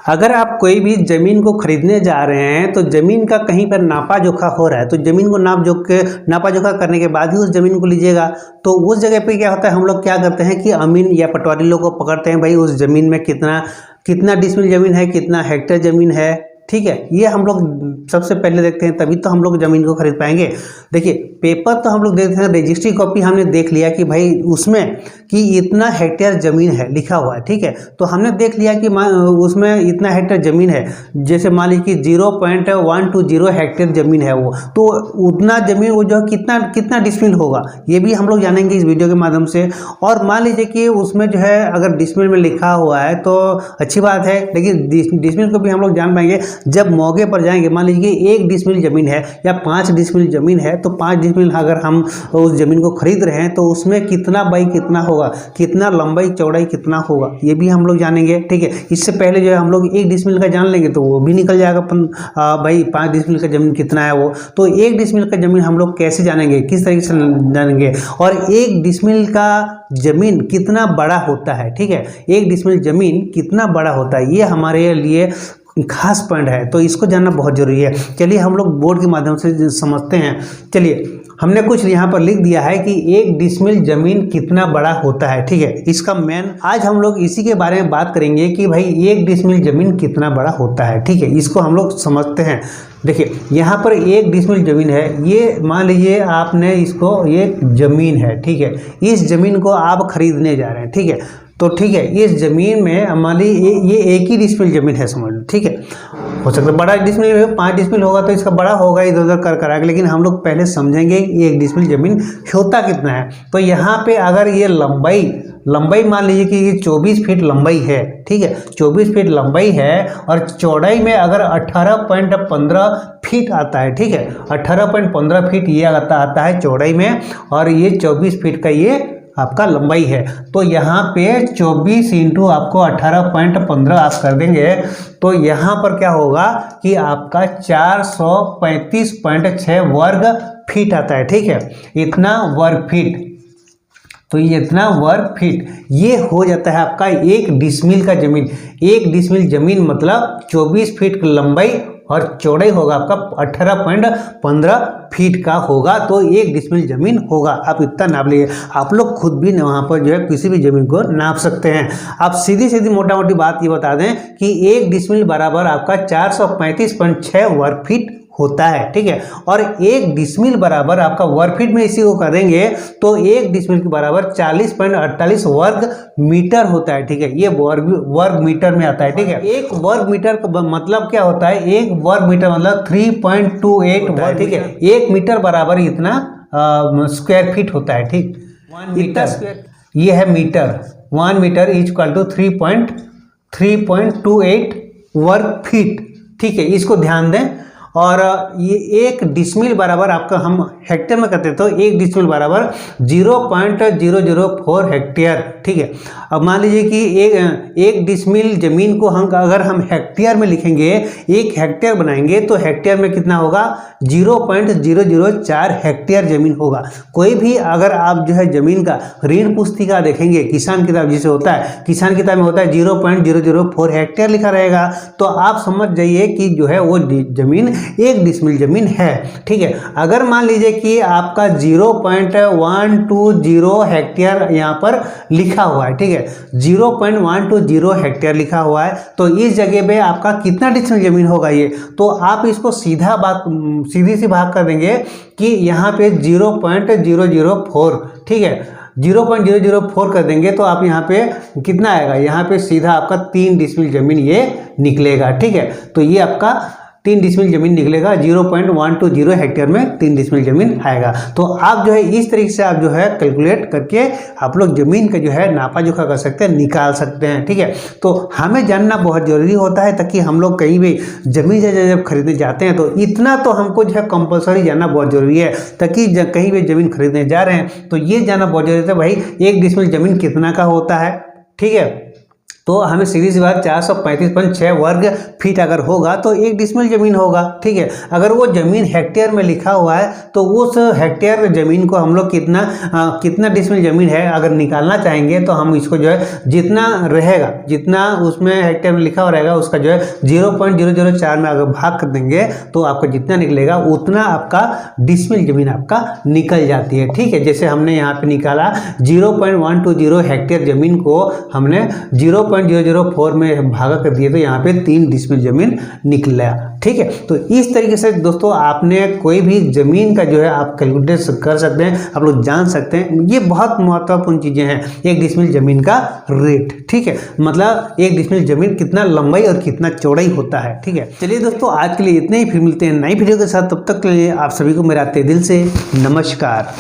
अगर आप कोई भी ज़मीन को खरीदने जा रहे हैं तो ज़मीन का कहीं पर नापा जोखा हो रहा है, तो ज़मीन को नापा जोखा करने के बाद ही उस ज़मीन को लीजिएगा। तो उस जगह पे क्या होता है, हम लोग क्या करते हैं कि अमीन या पटवारी लोग को पकड़ते हैं, भाई उस ज़मीन में कितना कितना डिसमिल ज़मीन है, कितना हेक्टेयर ज़मीन है, ठीक है। ये हम लोग सबसे पहले देखते हैं, तभी तो हम लोग ज़मीन को खरीद पाएंगे। देखिए पेपर तो हम लोग देखते हैं, रजिस्ट्री कॉपी हमने देख लिया कि भाई उसमें कि इतना हेक्टेयर ज़मीन है लिखा हुआ है, ठीक है। तो हमने देख लिया कि उसमें इतना हेक्टेयर ज़मीन है, जैसे मान लीजिए कि 0.120 हेक्टेयर ज़मीन है वो, तो उतना ज़मीन वो जो कितना कितना डिसमिल होगा ये भी हम लोग जानेंगे इस वीडियो के माध्यम से। और मान लीजिए कि उसमें जो है अगर डिसमिल में लिखा हुआ है तो अच्छी बात है, लेकिन डिसमिल को भी हम लोग जान पाएंगे जब मौके पर जाएंगे। मान लीजिए कि 1 डिसमिल ज़मीन है या 5 डिसमिल ज़मीन है, तो 5 डिसमिल अगर हम उस ज़मीन को खरीद रहे हैं तो उसमें कितना बाई कितना होगा, कितना लंबाई चौड़ाई कितना होगा, ये भी हम लोग जानेंगे, ठीक है। इससे पहले जो है हम लोग 1 डिसमिल का जान लेंगे तो वो भी निकल जाएगा भाई 5 डिसमिल का ज़मीन कितना है वो। तो 1 डिसमिल का ज़मीन हम लोग कैसे जानेंगे, किस तरीके से जानेंगे, और 1 डिसमिल का ज़मीन कितना बड़ा होता है, ठीक है। 1 डिसमिल ज़मीन कितना बड़ा होता है, ये हमारे लिए खास पॉइंट है, तो इसको जानना बहुत जरूरी है। चलिए हम लोग बोर्ड के माध्यम से समझते हैं। चलिए हमने कुछ यहाँ पर लिख दिया है कि 1 डिसमिल ज़मीन कितना बड़ा होता है, ठीक है। इसका मेन आज हम लोग इसी के बारे में बात करेंगे कि भाई 1 डिसमिल ज़मीन कितना बड़ा होता है, ठीक है। इसको हम लोग समझते हैं। देखिए यहाँ पर 1 डिसमिल ज़मीन है, ये मान लीजिए आपने इसको, ये ज़मीन है, ठीक है। इस ज़मीन को आप खरीदने जा रहे हैं, ठीक है। तो ठीक है, इस ज़मीन में मान लीजिए ये 1 ही डिसमिल ज़मीन है, समझ लो, ठीक है। हो सकता है बड़ा डिसमिल 5 डिसमिल होगा तो इसका बड़ा होगा इधर उधर कर कर, लेकिन हम लोग पहले समझेंगे 1 डिसमिल ज़मीन होता कितना है। तो यहाँ पे अगर ये लंबाई मान लीजिए कि ये 24 फीट लंबाई है, ठीक है। 24 फीट लंबाई है और चौड़ाई में अगर 18.15 फीट आता है, ठीक है। 18.15 फीट ये आता है चौड़ाई में, और ये 24 फीट का ये आपका लंबाई है। तो यहाँ पे 24 इंटू आपको 18.15 आप कर देंगे तो यहाँ पर क्या होगा कि आपका 435.6 वर्ग फीट आता है, ठीक है। इतना वर्ग फीट, तो ये इतना वर्ग फीट ये हो जाता है आपका 1 डिसमिल का ज़मीन। 1 डिसमिल ज़मीन मतलब 24 फीट की लंबाई और चौड़ाई होगा आपका 18.15 फीट का होगा, तो 1 डिसमिल ज़मीन होगा। आप इतना नाप लीजिए, आप लोग खुद भी वहाँ पर जो है किसी भी ज़मीन को नाप सकते हैं। आप सीधी मोटा मोटी बात ये बता दें कि 1 डिसमिल बराबर आपका 435.6 वर्ग फीट होता है, ठीक है। और 1 डिसमिल बराबर आपका वर्ग फीट में इसी को करेंगे तो 1 डिसमिल के बराबर 40.48 वर्ग मीटर होता है, ठीक है। ये वर्ग मीटर में आता है, ठीक है। 1 वर्ग मीटर का मतलब क्या होता है, 1 वर्ग मीटर मतलब 3.28 होता है, ठीक है। 1 मीटर बराबर इतना स्क्वायर फीट होता है, ठीक। 1 मीटर स्क्वायर ये है metre, 1 metre is equal to 3.28 वर्ग फीट, ठीक है। इसको ध्यान दें। और ये 1 डिसमिल बराबर आपका हम हेक्टेयर में करते हैं, तो 1 डिसमिल बराबर 0.004 हेक्टेयर, ठीक है। अब मान लीजिए कि एक डिसमिल ज़मीन को हम अगर हम हेक्टेयर में लिखेंगे, 1 हेक्टेयर बनाएंगे तो हेक्टेयर में कितना होगा, 0.004 हेक्टेयर ज़मीन होगा। कोई भी अगर आप जो है ज़मीन का ऋण पुस्तिका देखेंगे, किसान किताब जिसे होता है, किसान किताब में होता है 0.004 हेक्टेयर लिखा रहेगा, तो आप समझ जाइए कि जो है वो ज़मीन 1 डिसमिल ज़मीन है, ठीक है। अगर मान लीजिए कि आपका 0.120 हेक्टेयर यहाँ पर लिखा हुआ है, ठीक है। 0.120 हेक्टेयर लिखा हुआ है, तो इस जगह पे आपका कितना डिसमिल ज़मीन होगा ये, तो आप इसको सीधी सी भाग कर देंगे कि यहाँ पे 0.004, ठीक है। 0.004 कर देंगे तो आप यहाँ पे कितना आएगा, यहाँ पे सीधा आपका 3 डिसमिल ज़मीन ये निकलेगा, ठीक है। तो ये आपका 3 डिसमिल ज़मीन निकलेगा, 0.120 हेक्टेयर में 3 डिसमिल ज़मीन आएगा। तो आप जो है इस तरीके से आप जो है कैलकुलेट करके आप लोग ज़मीन का जो है नापा जोखा कर सकते हैं, निकाल सकते हैं, ठीक है। तो हमें जानना बहुत ज़रूरी होता है, ताकि हम लोग कहीं भी ज़मीन जब खरीदने जाते हैं तो इतना तो हमको जो है कंपलसरी जानना बहुत ज़रूरी है, ताकि कहीं भी ज़मीन खरीदने जा रहे हैं तो ये जानना बहुत ज़रूरी है भाई 1 डिसमिल ज़मीन कितना का होता है, ठीक है। तो हमें सीधी सी बात 435.6 वर्ग फीट अगर होगा तो 1 डिसमिल जमीन होगा। ठीक है, अगर वो जमीन हेक्टेयर में लिखा हुआ है तो उस हेक्टेयर जमीन को हम लोग कितना डिसमिल जमीन है अगर निकालना चाहेंगे तो हम इसको जो है जितना रहेगा, जितना उसमें हेक्टेयर में लिखा हुआ रहेगा उसका जो है 0.004 में अगर भाग कर देंगे तो आपका जितना निकलेगा उतना आपका डिसमिल जमीन आपका निकल जाती है। ठीक है, जैसे हमने यहाँ पे निकाला 0.120 हेक्टेयर जमीन को हमने 0.004 में भागा कर दिए तो यहाँ पे 3 डिसमिल जमीन निकला। ठीक है, तो इस तरीके से दोस्तों आपने कोई भी जमीन का जो है आप कैलकुलेट कर सकते हैं, आप लोग जान सकते हैं। ये बहुत महत्वपूर्ण चीजें हैं, 1 डिसमिल जमीन का रेट। ठीक है, मतलब 1 डिसमिल जमीन कितना लंबाई और कितना चौड़ाई होता है। ठीक है, चलिए दोस्तों आज के लिए इतने ही, फिर मिलते हैं नई वीडियो के साथ। तब तक के लिए आप सभी को मेरा तहे दिल से नमस्कार।